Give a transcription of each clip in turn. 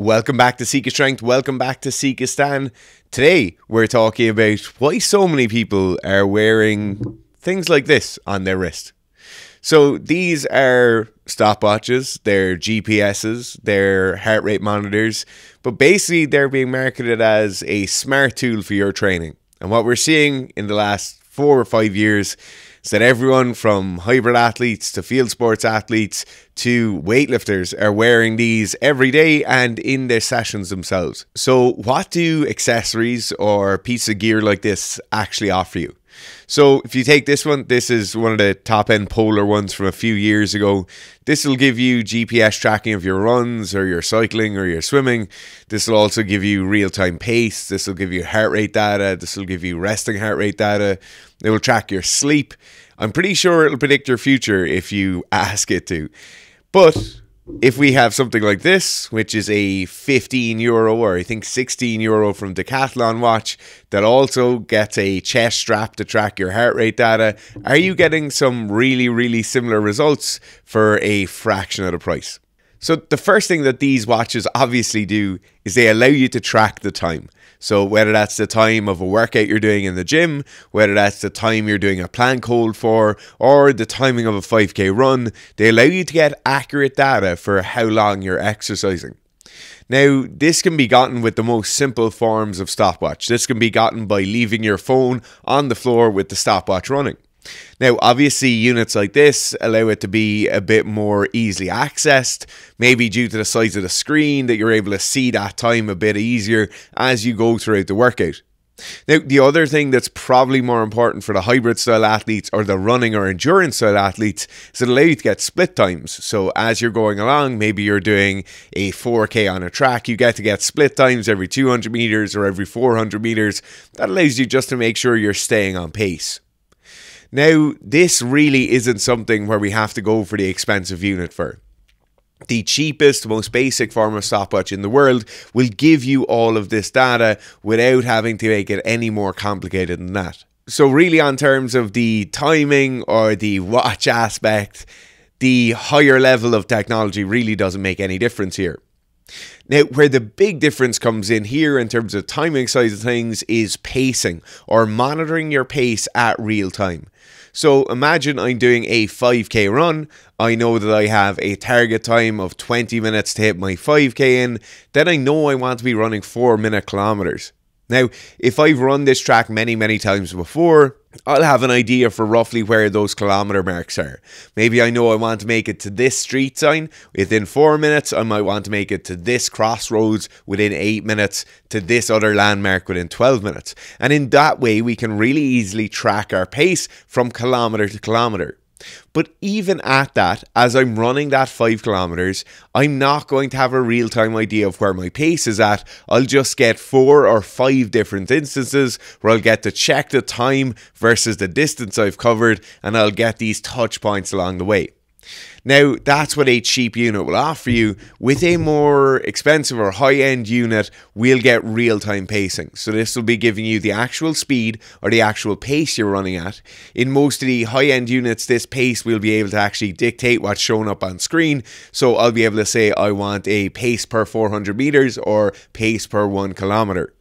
Welcome back to Sika Strength. Welcome back to Sika Stan. Today we're talking about why so many people are wearing things like this on their wrist. So these are stopwatches, they're GPSs, they're heart rate monitors, but basically they're being marketed as a smart tool for your training. And what we're seeing in the last 4 or 5 years is that everyone from hybrid athletes to field sports athletes to weightlifters are wearing these every day and in their sessions themselves. So what do accessories or pieces of gear like this actually offer you? So if you take this one, this is one of the top end polar ones from a few years ago. This will give you GPS tracking of your runs or your cycling or your swimming. This will also give you real-time pace. This will give you heart rate data. This will give you resting heart rate data. It will track your sleep. I'm pretty sure it'll predict your future if you ask it to. But if we have something like this, which is a €15 or I think €16 from Decathlon watch that also gets a chest strap to track your heart rate data, are you getting some really similar results for a fraction of the price? So the first thing that these watches obviously do is they allow you to track the time. So whether that's the time of a workout you're doing in the gym, whether that's the time you're doing a plank hold for, or the timing of a 5K run, they allow you to get accurate data for how long you're exercising. Now, this can be gotten with the most simple forms of stopwatch. This can be gotten by leaving your phone on the floor with the stopwatch running. Now, obviously, units like this allow it to be a bit more easily accessed, maybe due to the size of the screen that you're able to see that time a bit easier as you go throughout the workout. Now, the other thing that's probably more important for the hybrid style athletes or the running or endurance style athletes is it allows you to get split times. So as you're going along, maybe you're doing a 4K on a track, you get to get split times every 200 meters or every 400 meters. That allows you just to make sure you're staying on pace. Now, this really isn't something where we have to go for the expensive unit for. The cheapest, most basic form of stopwatch in the world will give you all of this data without having to make it any more complicated than that. So really, on terms of the timing or the watch aspect, the higher level of technology really doesn't make any difference here. Now, where the big difference comes in here in terms of timing side of things is pacing or monitoring your pace at real time. So imagine I'm doing a 5K run. I know that I have a target time of 20 minutes to hit my 5K in. Then I know I want to be running 4-minute kilometers. Now, if I've run this track many times before, I'll have an idea for roughly where those kilometer marks are. Maybe I know I want to make it to this street sign within 4 minutes. I might want to make it to this crossroads within 8 minutes, to this other landmark within 12 minutes. And in that way, we can really easily track our pace from kilometer to kilometer. But even at that, as I'm running that 5 kilometers, I'm not going to have a real-time idea of where my pace is at. I'll just get 4 or 5 different instances where I'll get to check the time versus the distance I've covered, and I'll get these touch points along the way. Now, that's what a cheap unit will offer you. With a more expensive or high-end unit, we'll get real-time pacing. So this will be giving you the actual speed or the actual pace you're running at. In most of the high-end units, this pace will be able to actually dictate what's shown up on screen. So I'll be able to say I want a pace per 400 meters or pace per 1 kilometer.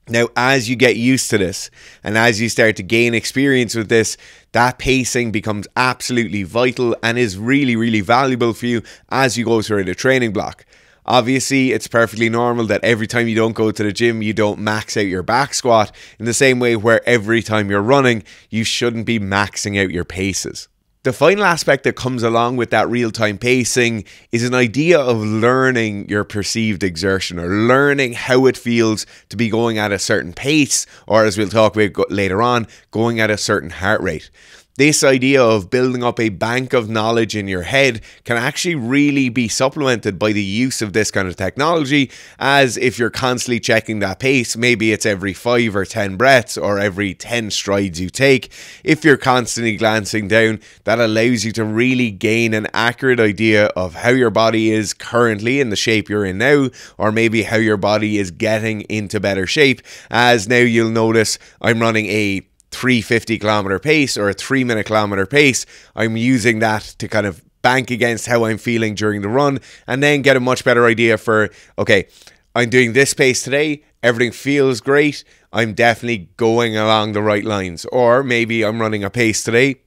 Now, as you get used to this and as you start to gain experience with this, that pacing becomes absolutely vital and is really valuable for you as you go through the training block. Obviously, it's perfectly normal that every time you don't go to the gym, you don't max out your back squat in the same way where every time you're running, you shouldn't be maxing out your paces. The final aspect that comes along with that real-time pacing is an idea of learning your perceived exertion or learning how it feels to be going at a certain pace, or as we'll talk about later on, going at a certain heart rate. This idea of building up a bank of knowledge in your head can actually really be supplemented by the use of this kind of technology, as if you're constantly checking that pace, maybe it's every 5 or 10 breaths or every 10 strides you take. If you're constantly glancing down, that allows you to really gain an accurate idea of how your body is currently in the shape you're in now, or maybe how your body is getting into better shape, as now you'll notice I'm running a 350 kilometer pace or a 3-minute kilometer pace. I'm using that to kind of bank against how I'm feeling during the run, and then get a much better idea for, okay, I'm doing this pace today, everything feels great, I'm definitely going along the right lines. Or maybe I'm running a pace today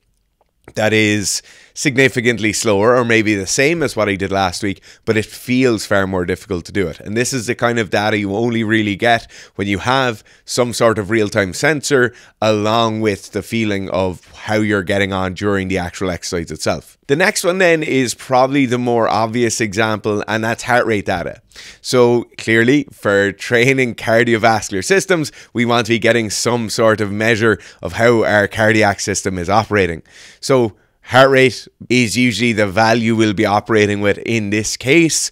that is significantly slower, or maybe the same as what I did last week, but it feels far more difficult to do it. And this is the kind of data you only really get when you have some sort of real-time sensor along with the feeling of how you're getting on during the actual exercise itself. The next one then is probably the more obvious example, and that's heart rate data. So clearly, for training cardiovascular systems, we want to be getting some sort of measure of how our cardiac system is operating. So heart rate is usually the value we'll be operating with in this case.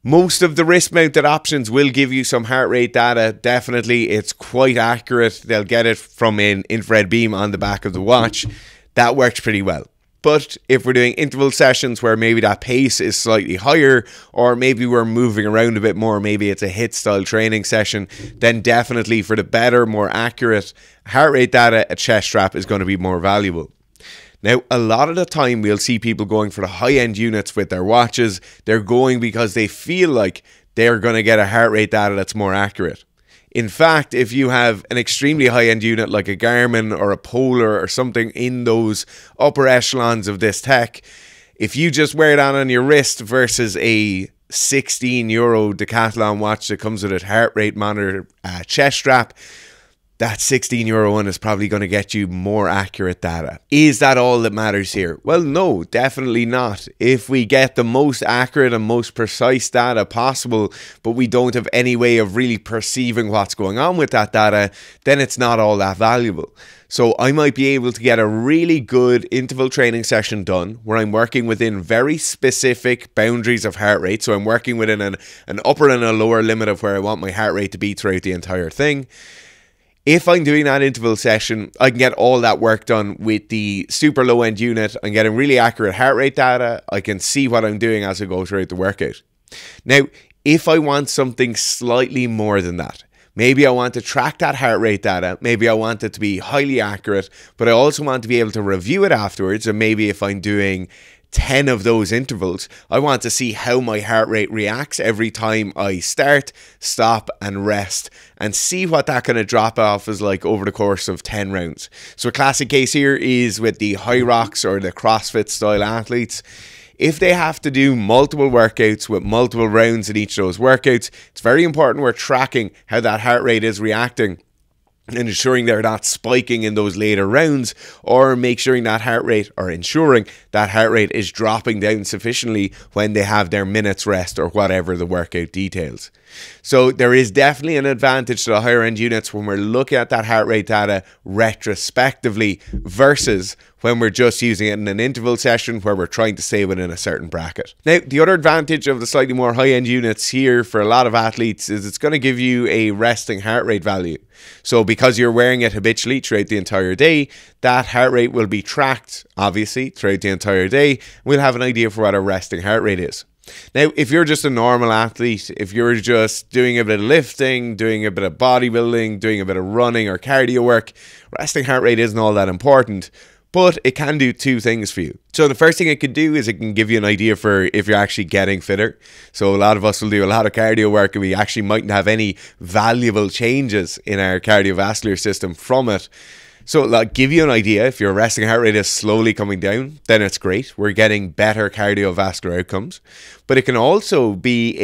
Most of the wrist-mounted options will give you some heart rate data. Definitely, it's quite accurate. They'll get it from an infrared beam on the back of the watch. That works pretty well. But if we're doing interval sessions where maybe that pace is slightly higher, or maybe we're moving around a bit more, maybe it's a HIIT style training session, then definitely for the better, more accurate heart rate data, a chest strap is going to be more valuable. Now, a lot of the time we'll see people going for the high-end units with their watches. They're going because they feel like they're going to get a heart rate data that's more accurate. In fact, if you have an extremely high-end unit like a Garmin or a Polar or something in those upper echelons of this tech, if you just wear it on your wrist versus a €16 Decathlon watch that comes with a heart rate monitor chest strap, that €16 one is probably going to get you more accurate data. Is that all that matters here? Well, no, definitely not. If we get the most accurate and most precise data possible, but we don't have any way of really perceiving what's going on with that data, then it's not all that valuable. So I might be able to get a really good interval training session done where I'm working within very specific boundaries of heart rate. So I'm working within an upper and a lower limit of where I want my heart rate to be throughout the entire thing. If I'm doing that interval session, I can get all that work done with the super low end unit. I'm getting really accurate heart rate data. I can see what I'm doing as I go throughout the workout. Now, if I want something slightly more than that, maybe I want to track that heart rate data, maybe I want it to be highly accurate, but I also want to be able to review it afterwards. And maybe if I'm doing 10 of those intervals, I want to see how my heart rate reacts every time I start, stop and rest, and see what that kind of drop off is like over the course of 10 rounds. So a classic case here is with the high rocks or the CrossFit style athletes. If they have to do multiple workouts with multiple rounds in each of those workouts, it's very important we're tracking how that heart rate is reacting and ensuring they're not spiking in those later rounds, or ensuring that heart rate is dropping down sufficiently when they have their minutes rest or whatever the workout details. So there is definitely an advantage to the higher end units when we're looking at that heart rate data retrospectively versus when we're just using it in an interval session where we're trying to stay within a certain bracket. Now, the other advantage of the slightly more high-end units here for a lot of athletes is it's going to give you a resting heart rate value. So because you're wearing it habitually throughout the entire day, that heart rate will be tracked, obviously, throughout the entire day. We'll have an idea for what a resting heart rate is. Now, if you're just a normal athlete, if you're just doing a bit of lifting, doing a bit of bodybuilding, doing a bit of running or cardio work, resting heart rate isn't all that important, but it can do two things for you. So the first thing it can do is it can give you an idea for if you're actually getting fitter. So a lot of us will do a lot of cardio work and we actually mightn't have any valuable changes in our cardiovascular system from it. So like, give you an idea, if your resting heart rate is slowly coming down, then it's great. We're getting better cardiovascular outcomes. But it can also be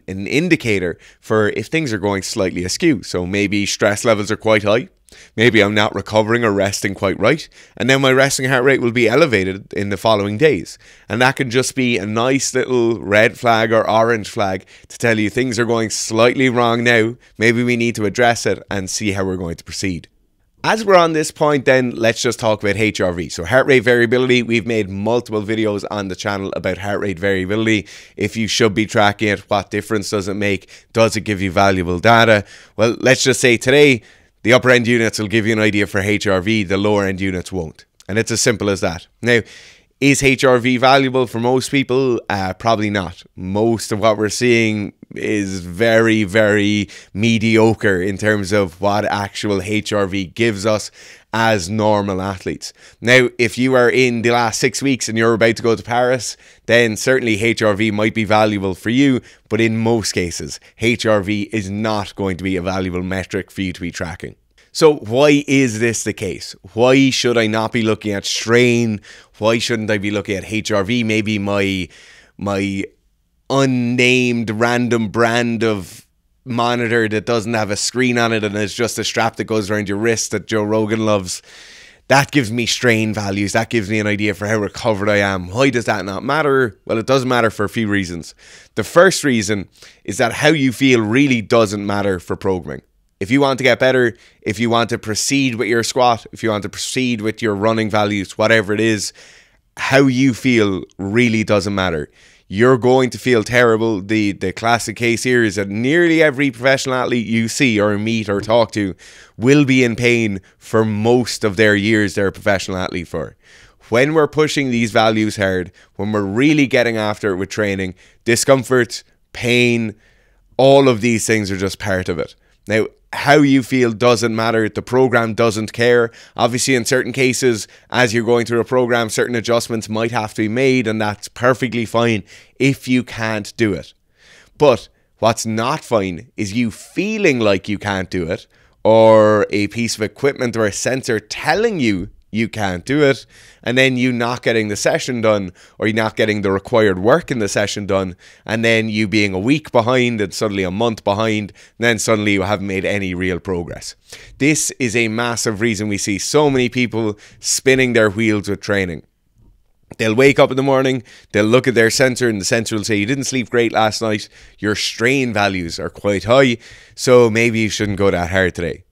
an indicator for if things are going slightly askew. So maybe stress levels are quite high. Maybe I'm not recovering or resting quite right. And then my resting heart rate will be elevated in the following days. And that can just be a nice little red flag or orange flag to tell you things are going slightly wrong now. Maybe we need to address it and see how we're going to proceed. As we're on this point then, let's just talk about HRV. So heart rate variability, we've made multiple videos on the channel about heart rate variability. If you should be tracking it, what difference does it make? Does it give you valuable data? Well, let's just say today, the upper end units will give you an idea for HRV, the lower end units won't. And it's as simple as that. Now, Is HRV valuable for most people? Probably not. Most of what we're seeing is very, very mediocre in terms of what actual HRV gives us as normal athletes. Now, if you are in the last 6 weeks and you're about to go to Paris, then certainly HRV might be valuable for you, but in most cases, HRV is not going to be a valuable metric for you to be tracking. So why is this the case? Why should I not be looking at strain? Why shouldn't I be looking at HRV? Maybe my unnamed random brand of monitor that doesn't have a screen on it and is just a strap that goes around your wrist that Joe Rogan loves. That gives me strain values. That gives me an idea for how recovered I am. Why does that not matter? Well, it doesn't matter for a few reasons. The first reason is that how you feel really doesn't matter for programming. If you want to get better, if you want to proceed with your squat, if you want to proceed with your running values, whatever it is, how you feel really doesn't matter. You're going to feel terrible. The classic case here is that nearly every professional athlete you see or meet or talk to will be in pain for most of their years they're a professional athlete for. When we're pushing these values hard, when we're really getting after it with training, discomfort, pain, all of these things are just part of it. Now, how you feel doesn't matter. The program doesn't care. Obviously, in certain cases, as you're going through a program, certain adjustments might have to be made, and that's perfectly fine if you can't do it. But what's not fine is you feeling like you can't do it, or a piece of equipment or a sensor telling you you can't do it, and then you not getting the session done, or you not getting the required work in the session done, and then you being a week behind and suddenly a month behind, and then suddenly you haven't made any real progress. This is a massive reason we see so many people spinning their wheels with training. They'll wake up in the morning, they'll look at their sensor, and the sensor will say, you didn't sleep great last night, your strain values are quite high, so maybe you shouldn't go that hard today.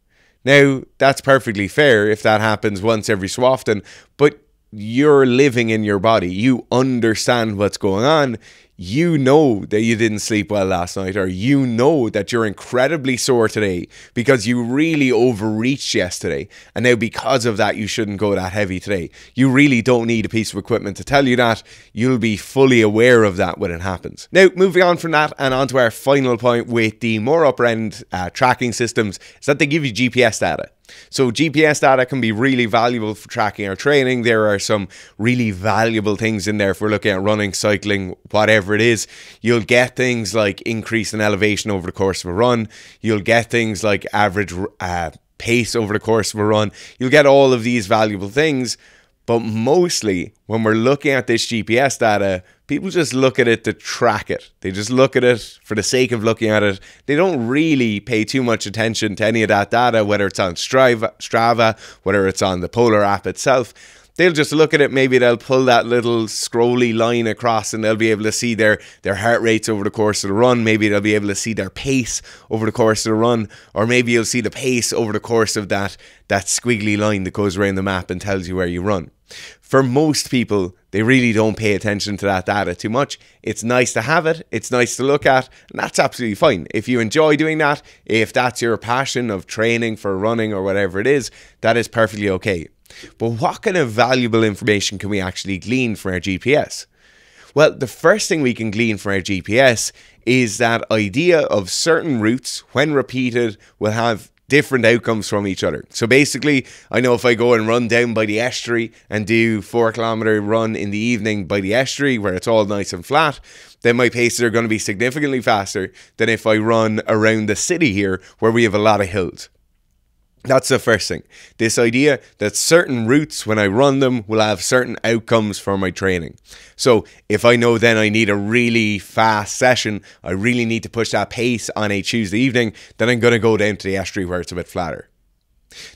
Now, that's perfectly fair if that happens once every so often, but you're living in your body. You understand what's going on. You know that you didn't sleep well last night, or you know that you're incredibly sore today because you really overreached yesterday. And now because of that, you shouldn't go that heavy today. You really don't need a piece of equipment to tell you that. You'll be fully aware of that when it happens. Now, moving on from that and on to our final point with the more upper end tracking systems is that they give you GPS data. So GPS data can be really valuable for tracking our training. There are some really valuable things in there if we're looking at running, cycling, whatever it is. You'll get things like increase in elevation over the course of a run. You'll get things like average pace over the course of a run. You'll get all of these valuable things. But mostly when we're looking at this GPS data, people just look at it to track it. They just look at it for the sake of looking at it. They don't really pay too much attention to any of that data, whether it's on Strava, whether it's on the Polar app itself. They'll just look at it. Maybe they'll pull that little scrolly line across and they'll be able to see their heart rates over the course of the run. Maybe they'll be able to see their pace over the course of the run. Or maybe you'll see the pace over the course of that squiggly line that goes around the map and tells you where you run. For most people, they really don't pay attention to that data too much. It's nice to have it. It's nice to look at. And that's absolutely fine. If you enjoy doing that, if that's your passion of training for running or whatever it is, that is perfectly okay. But what kind of valuable information can we actually glean from our GPS? Well, the first thing we can glean from our GPS is that idea of certain routes, when repeated, will have different outcomes from each other. So basically, I know if I go and run down by the estuary and do 4-kilometer run in the evening by the estuary where it's all nice and flat, then my paces are going to be significantly faster than if I run around the city here where we have a lot of hills. That's the first thing. This idea that certain routes, when I run them, will have certain outcomes for my training. So if I know then I need a really fast session, I really need to push that pace on a Tuesday evening, then I'm going to go down to the estuary where it's a bit flatter.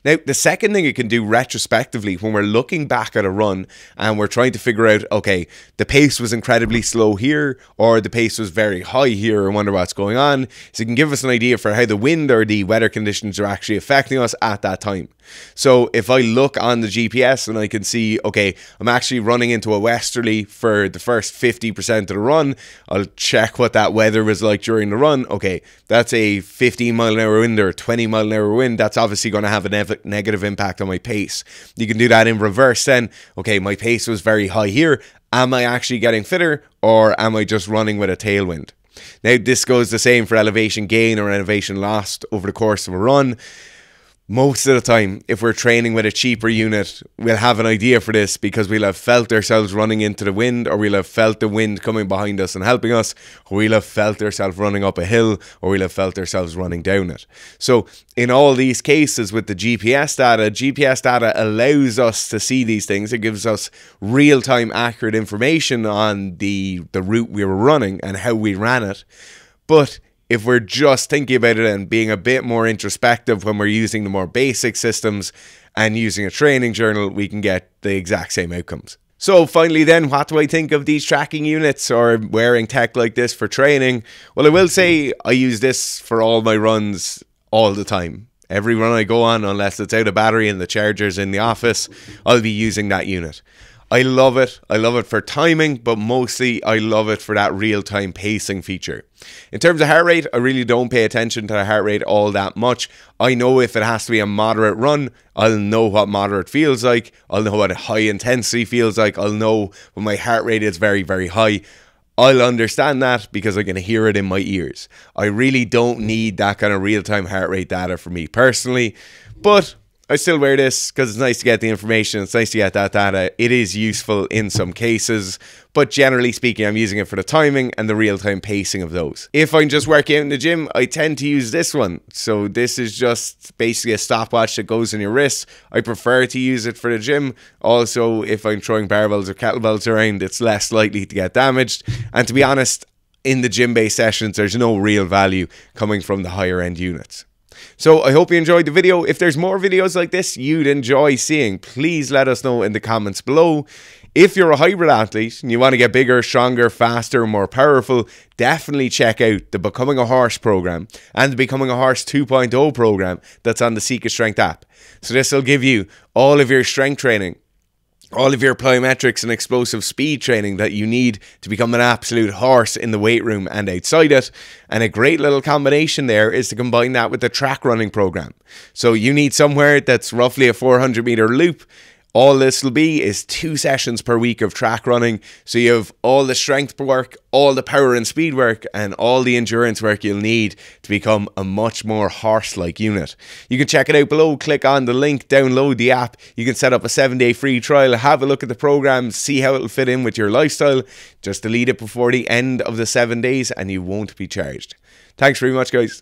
Now, the second thing it can do retrospectively when we're looking back at a run and we're trying to figure out, okay, the pace was incredibly slow here or the pace was very high here and wonder what's going on, is it can give us an idea for how the wind or the weather conditions are actually affecting us at that time. So if I look on the GPS and I can see, okay, I'm actually running into a westerly for the first 50% of the run, I'll check what that weather was like during the run. Okay, that's a 15 mile an hour wind or 20 mile an hour wind. That's obviously going to have a negative impact on my pace. You can do that in reverse then. Okay, my pace was very high here. Am I actually getting fitter, or am I just running with a tailwind? Now, this goes the same for elevation gain or elevation lost over the course of a run. Most of the time, if we're training with a cheaper unit, we'll have an idea for this because we'll have felt ourselves running into the wind, or we'll have felt the wind coming behind us and helping us, or we'll have felt ourselves running up a hill, or we'll have felt ourselves running down it. So in all these cases with the GPS data allows us to see these things. It gives us real-time accurate information on the route we were running and how we ran it. But if we're just thinking about it and being a bit more introspective when we're using the more basic systems and using a training journal, we can get the exact same outcomes. So finally then, what do I think of these tracking units or wearing tech like this for training? Well, I will say I use this for all my runs all the time. Every run I go on, unless it's out of battery and the charger's in the office, I'll be using that unit. I love it. I love it for timing, but mostly I love it for that real-time pacing feature. In terms of heart rate, I really don't pay attention to the heart rate all that much. I know if it has to be a moderate run, I'll know what moderate feels like. I'll know what a high intensity feels like. I'll know when my heart rate is very, very high. I'll understand that because I can hear it in my ears. I really don't need that kind of real-time heart rate data for me personally, but I still wear this because it's nice to get the information. It's nice to get that data. It is useful in some cases, but generally speaking, I'm using it for the timing and the real-time pacing of those. If I'm just working out in the gym, I tend to use this one. So this is just basically a stopwatch that goes in your wrist. I prefer to use it for the gym. Also, if I'm throwing barbells or kettlebells around, it's less likely to get damaged. And to be honest, in the gym-based sessions, there's no real value coming from the higher end units. So I hope you enjoyed the video. If there's more videos like this you'd enjoy seeing, please let us know in the comments below. If you're a hybrid athlete and you want to get bigger, stronger, faster, more powerful, definitely check out the Becoming a Horse program and the Becoming a Horse 2.0 program that's on the Sika Strength app. So this will give you all of your strength training, all of your plyometrics and explosive speed training that you need to become an absolute horse in the weight room and outside it. And a great little combination there is to combine that with the track running program. So you need somewhere that's roughly a 400-meter loop. All this will be is 2 sessions per week of track running. So you have all the strength work, all the power and speed work, and all the endurance work you'll need to become a much more horse-like unit. You can check it out below. Click on the link, download the app. You can set up a 7-day free trial, have a look at the program, see how it'll fit in with your lifestyle. Just delete it before the end of the 7 days and you won't be charged. Thanks very much, guys.